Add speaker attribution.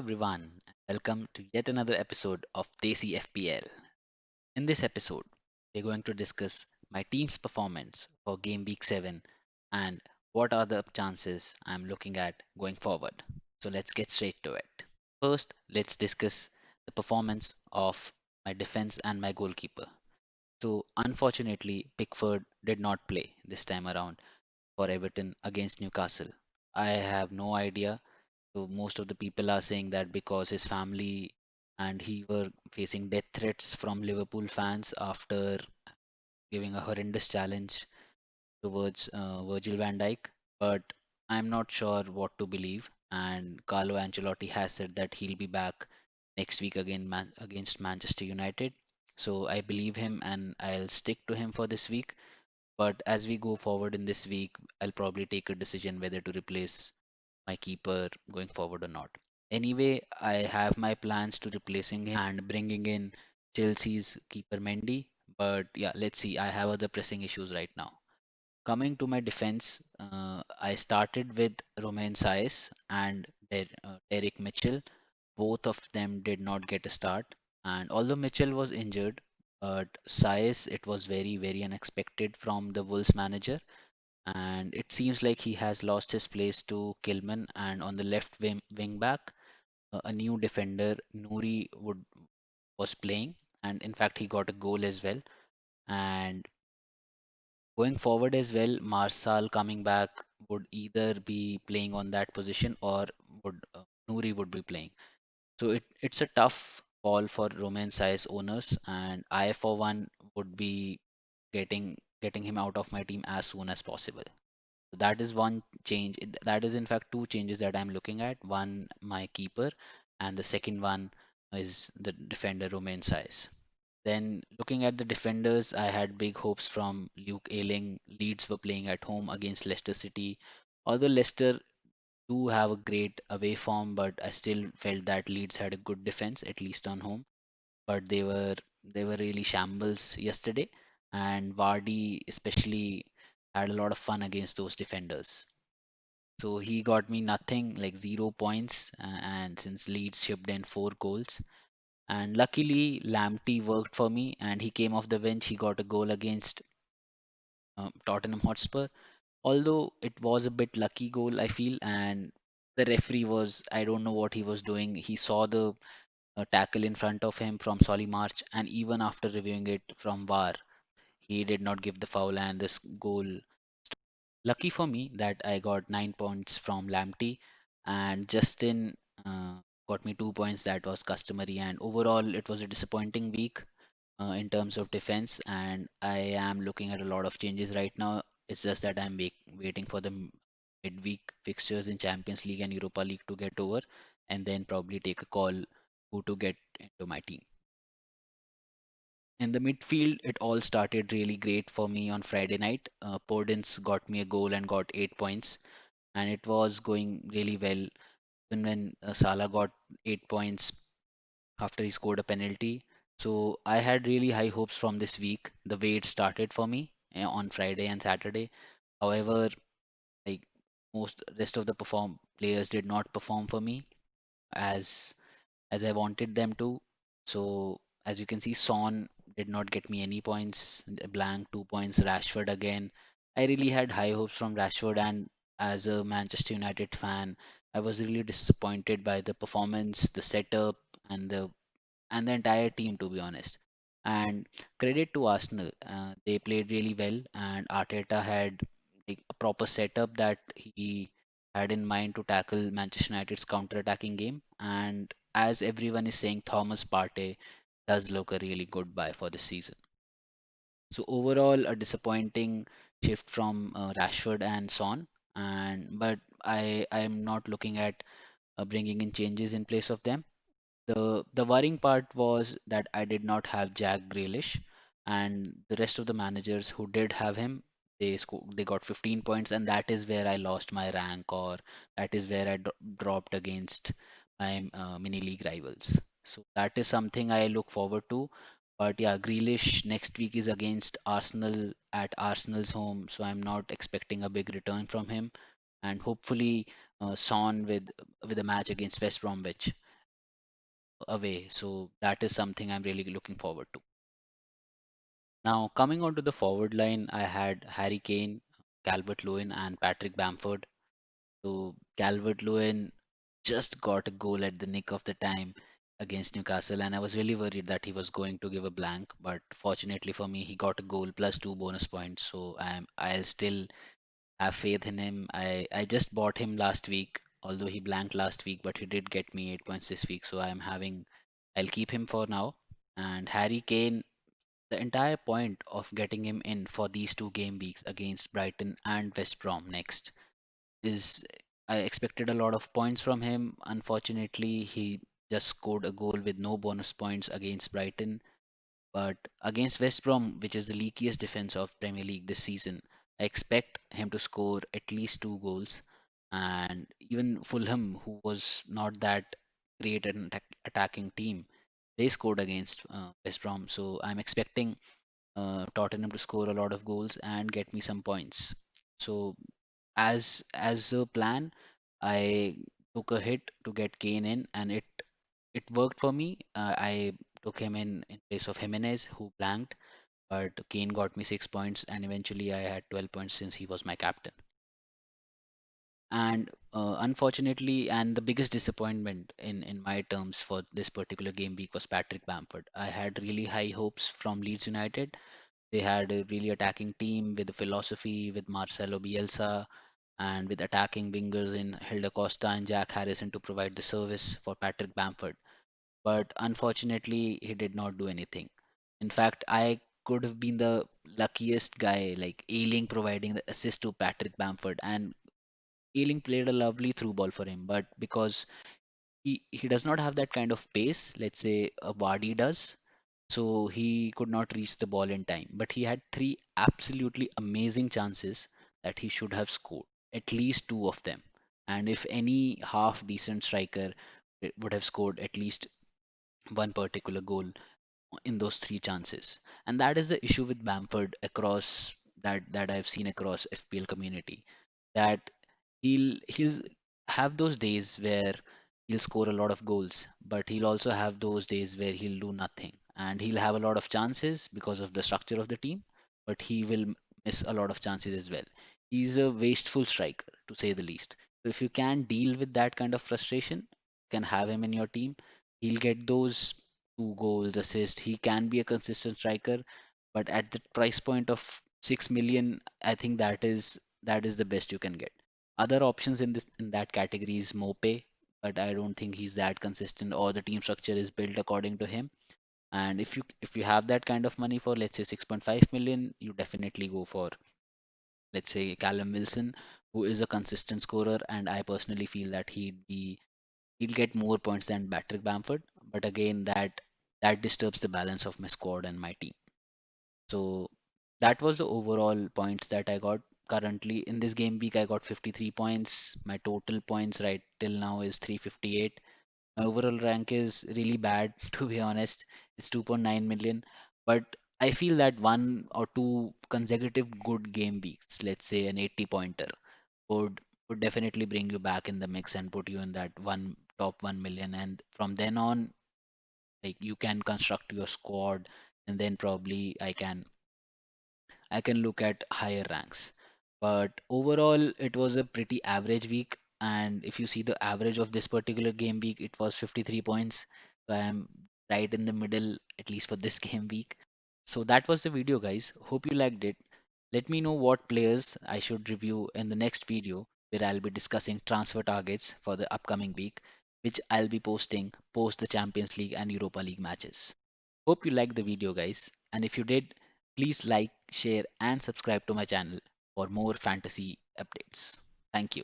Speaker 1: everyone. Welcome to yet another episode of Desi FPL. In this episode, we're going to discuss my team's performance for game week 7 and what are the chances I'm looking at going forward. So let's get straight to it. First, let's discuss the performance of my defense and my goalkeeper. So unfortunately, Pickford did not play this time around for Everton against Newcastle. I have no idea. So most of the people are saying that because his family and he were facing death threats from Liverpool fans after giving a horrendous challenge towards Virgil van Dijk. But I'm not sure what to believe. And Carlo Ancelotti has said that he'll be back next week against Manchester United. So I believe him and I'll stick to him for this week. But as we go forward in this week, I'll probably take a decision whether to replace my keeper going forward or not. Anyway, I have my plans to replacing him and bringing in Chelsea's keeper Mendy. But yeah, let's see. I have other pressing issues right now. Coming to my defense, I started with Romain Saez and Derek Mitchell. Both of them did not get a start. And although Mitchell was injured, but Saez, it was very, very unexpected from the Wolves manager and it seems like he has lost his place to Kilman. And on the wing back, a new defender, Nouri, was playing, and in fact, he got a goal as well. And going forward as well, Marsal coming back would either be playing on that position or would Nouri would be playing. So it's a tough call for Romain Sai's owners, and I for one would be getting him out of my team as soon as possible. That is one change. That is in fact two changes that I'm looking at. One, my keeper, and the second one is the defender Romain Saiz. Then looking at the defenders, I had big hopes from Luke Ayling. Leeds were playing at home against Leicester City. Although Leicester do have a great away form, but I still felt that Leeds had a good defense, at least on home. But they were really shambles yesterday, and Vardy especially had a lot of fun against those defenders. So he got me nothing, like 0 points, and since Leeds shipped in 4 goals, and luckily Lamptey worked for me, and he came off the bench. He got a goal against Tottenham Hotspur. Although it was a bit lucky goal, I feel, and the referee was, I don't know what he was doing. He saw the tackle in front of him from Solly March, and even after reviewing it from VAR, he did not give the foul, and this goal. Lucky for me that I got 9 points from Lamptey, and Justin got me 2 points. That was customary, and overall, it was a disappointing week in terms of defense. And I am looking at a lot of changes right now. It's just that I'm waiting for the midweek fixtures in Champions League and Europa League to get over, and then probably take a call who to get into my team. In the midfield, it all started really great for me on Friday night. Podence got me a goal and got 8 points, and it was going really well. Even when Salah got 8 points after he scored a penalty. So I had really high hopes from this week, the way it started for me on Friday and Saturday. However, like most rest of the perform players did not perform for me as as I wanted them to. So as you can see, Son did not get me any points, blank 2 points. Rashford again. I really had high hopes from Rashford, and as a Manchester United fan, I was really disappointed by the performance, the setup, and the entire team, to be honest. And credit to Arsenal, they played really well, and Arteta had like, a proper setup that he had in mind to tackle Manchester United's counter-attacking game. And as everyone is saying, Thomas Partey does look a really good buy for this season. So overall, a disappointing shift from Rashford and Son. And but I am not looking at bringing in changes in place of them. The worrying part was that I did not have Jack Grealish, and the rest of the managers who did have him, they got 15 points, and that is where I lost my rank, or that is where I dropped against my mini league rivals. So that is something I look forward to. But yeah, Grealish next week is against Arsenal at Arsenal's home, so I'm not expecting a big return from him, and hopefully Son with a match against West Bromwich. away. So that is something I'm really looking forward to. Now, coming on to the forward line, I had Harry Kane, Calvert-Lewin, and Patrick Bamford. So Calvert-Lewin just got a goal at the nick of the time against Newcastle, and I was really worried that he was going to give a blank. But fortunately for me, he got a goal plus 2 bonus points. So I'll still have faith in him. I just bought him last week, although he blanked last week, but he did get me 8 points this week. So I'll keep him for now. And Harry Kane, the entire point of getting him in for these 2 game weeks against Brighton and West Brom next is I expected a lot of points from him. Unfortunately, he just scored a goal with no bonus points against Brighton. But against West Brom, which is the leakiest defense of Premier League this season, I expect him to score at least 2 goals. And even Fulham, who was not that great an attacking team, they scored against West Brom. So I'm expecting Tottenham to score a lot of goals and get me some points. So as a plan, I took a hit to get Kane in, and it worked for me. I took him in place of Jimenez, who blanked, but Kane got me 6 points, and eventually I had 12 points since he was my captain. And unfortunately, and the biggest disappointment in my terms for this particular game week was Patrick Bamford. I had really high hopes from Leeds United. They had a really attacking team with a philosophy, with Marcelo Bielsa, and with attacking wingers in Hilda Costa and Jack Harrison to provide the service for Patrick Bamford. But unfortunately, he did not do anything. In fact, I could have been the luckiest guy, like Ailing providing the assist to Patrick Bamford, and Ailing played a lovely through ball for him. But because he does not have that kind of pace, let's say a Vardy does, so he could not reach the ball in time. But he had 3 absolutely amazing chances that he should have scored, at least 2 of them. And if any half decent striker would have scored at least one particular goal in those 3 chances. And that is the issue with Bamford across that I've seen across FPL community. That he'll have those days where he'll score a lot of goals, but he'll also have those days where he'll do nothing. And he'll have a lot of chances because of the structure of the team, but he will miss a lot of chances as well. He's a wasteful striker, to say the least. So if you can deal with that kind of frustration, you can have him in your team. He'll get those 2 goals, assist. He can be a consistent striker, but at the price point of 6 million, I think that is the best you can get. Other options in that category is Mope, but I don't think he's that consistent or the team structure is built according to him. And if you have that kind of money for let's say 6.5 million, you definitely go for let's say Callum Wilson, who is a consistent scorer, and I personally feel that he'll get more points than Patrick Bamford. But again, that disturbs the balance of my squad and my team. So that was the overall points that I got. Currently in this game week, I got 53 points. My total points right till now is 358. My overall rank is really bad, to be honest. It's 2.9 million. But I feel that 1 or 2 consecutive good game weeks, let's say an 80 pointer, would would definitely bring you back in the mix and put you in that one top 1 million. And from then on, like you can construct your squad, and then probably I can look at higher ranks. But overall, it was a pretty average week. And if you see the average of this particular game week, it was 53 points. So I am right in the middle, at least for this game week. So that was the video, guys. Hope you liked it. Let me know what players I should review in the next video, where I'll be discussing transfer targets for the upcoming week, which I'll be posting post the Champions League and Europa League matches. Hope you liked the video, guys. And if you did, please like, share, and subscribe to my channel for more fantasy updates. Thank you.